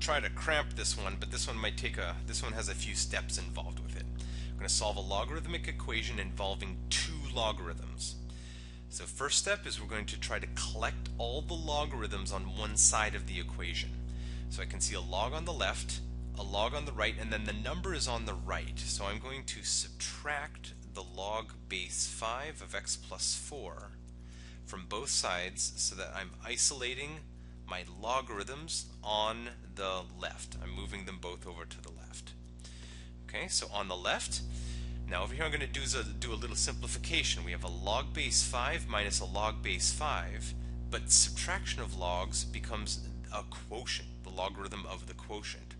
try to cramp this one, but this one has a few steps involved with it. We're going to solve a logarithmic equation involving two logarithms. So first step is we're going to try to collect all the logarithms on one side of the equation. So I can see a log on the left, a log on the right, and then the number is on the right. So I'm going to subtract the log base 5 of x plus 4 from both sides so that I'm isolating my logarithms on the left. I'm moving them both over to the left. Okay, so on the left, now over here I'm going to do a little simplification. We have a log base 5 minus a log base 5, but subtraction of logs becomes a quotient, the logarithm of the quotient.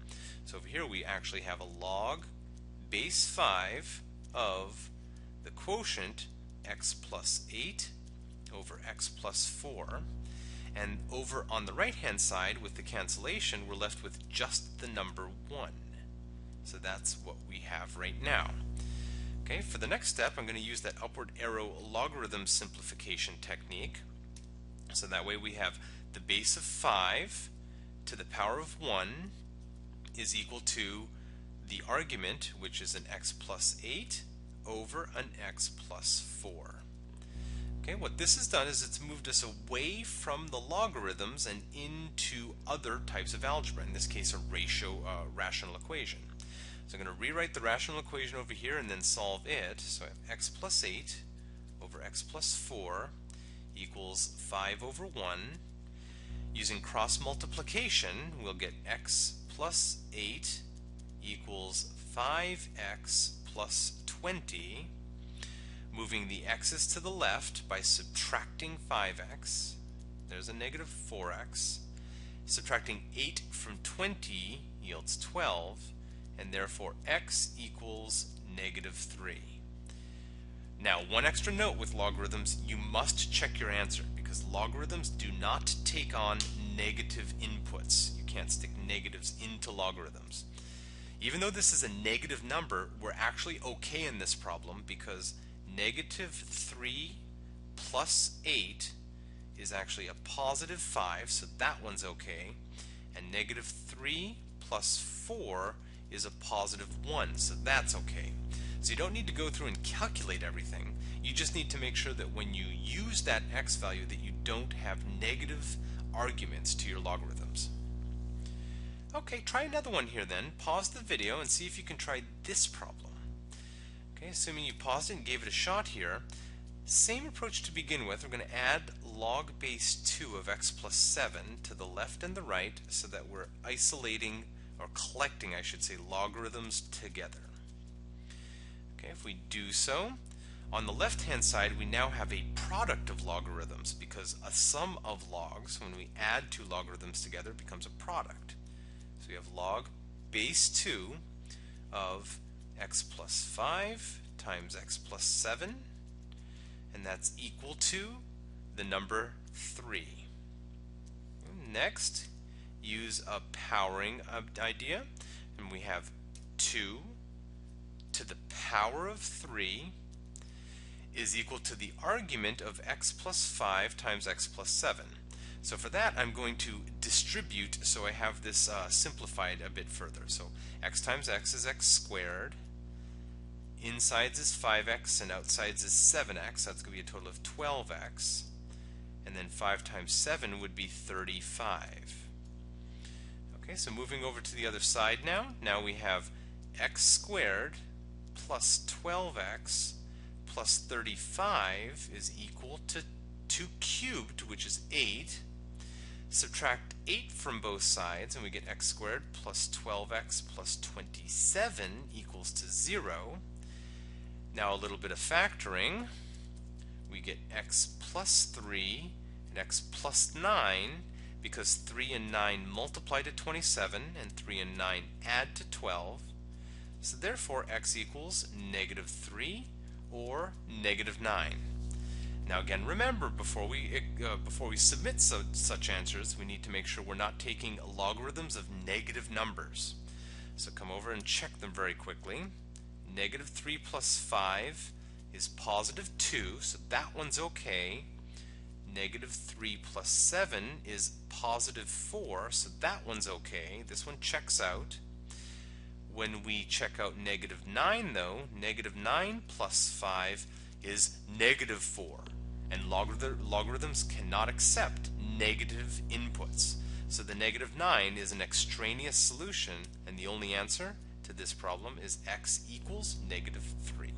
So over here we actually have a log base 5 of the quotient x plus 8 over x plus 4. And over on the right hand side with the cancellation, we're left with just the number 1. So that's what we have right now. Okay, for the next step I'm going to use that upward arrow logarithm simplification technique. So that way we have the base of 5 to the power of 1 is equal to the argument, which is an x plus 8 over an x plus 4. Okay, what this has done is it's moved us away from the logarithms and into other types of algebra, in this case a rational equation. So I'm going to rewrite the rational equation over here and then solve it. So I have x plus 8 over x plus 4 equals 5 over 1. Using cross multiplication, we'll get x plus 8 equals 5x plus 20. Moving the x's to the left by subtracting 5x, there's a negative 4x. Subtracting 8 from 20 yields 12, and therefore x equals negative 3. Now, one extra note with logarithms, you must check your answer because logarithms do not take on negative inputs. You can't stick negatives into logarithms. Even though this is a negative number, we're actually okay in this problem because negative 3 plus 8 is actually a positive 5, so that one's okay. And negative 3 plus 4 is a positive 1, so that's okay. So you don't need to go through and calculate everything. You just need to make sure that when you use that x value that you don't have negative arguments to your logarithms. Okay, try another one here then. Pause the video and see if you can try this problem. Okay, assuming you paused it and gave it a shot here, same approach to begin with. We're going to add log base 2 of x plus 7 to the left and the right so that we're isolating, or collecting I should say, logarithms together. Okay, if we do so, on the left hand side we now have a product of logarithms because a sum of logs, when we add two logarithms together, becomes a product. So we have log base 2 of x plus 5 times x plus 7, and that's equal to the number 3. Next, use a powering idea, and we have 2 to the power of 3 is equal to the argument of x plus 5 times x plus 7. So for that I'm going to distribute, so I have this simplified a bit further. So x times x is x squared, insides is 5x and outsides is 7x, that's going to be a total of 12x, and then 5 times 7 would be 35. Okay, so moving over to the other side now we have x squared plus 12x plus 35 is equal to 2 cubed, which is 8. Subtract 8 from both sides and we get x squared plus 12x plus 27 equals to 0. Now a little bit of factoring. We get x plus 3 and x plus 9 because 3 and 9 multiply to 27 and 3 and 9 add to 12. So therefore x equals negative 3 or negative 9. Now again, remember, before we submit such answers, we need to make sure we're not taking logarithms of negative numbers. So come over and check them very quickly. Negative 3 plus 5 is positive 2, so that one's okay. Negative 3 plus 7 is positive 4, so that one's okay. This one checks out. When we check out negative 9 though, negative 9 plus 5 is negative 4. And logarithms cannot accept negative inputs. So the negative 9 is an extraneous solution, and the only answer to this problem is x equals negative 3.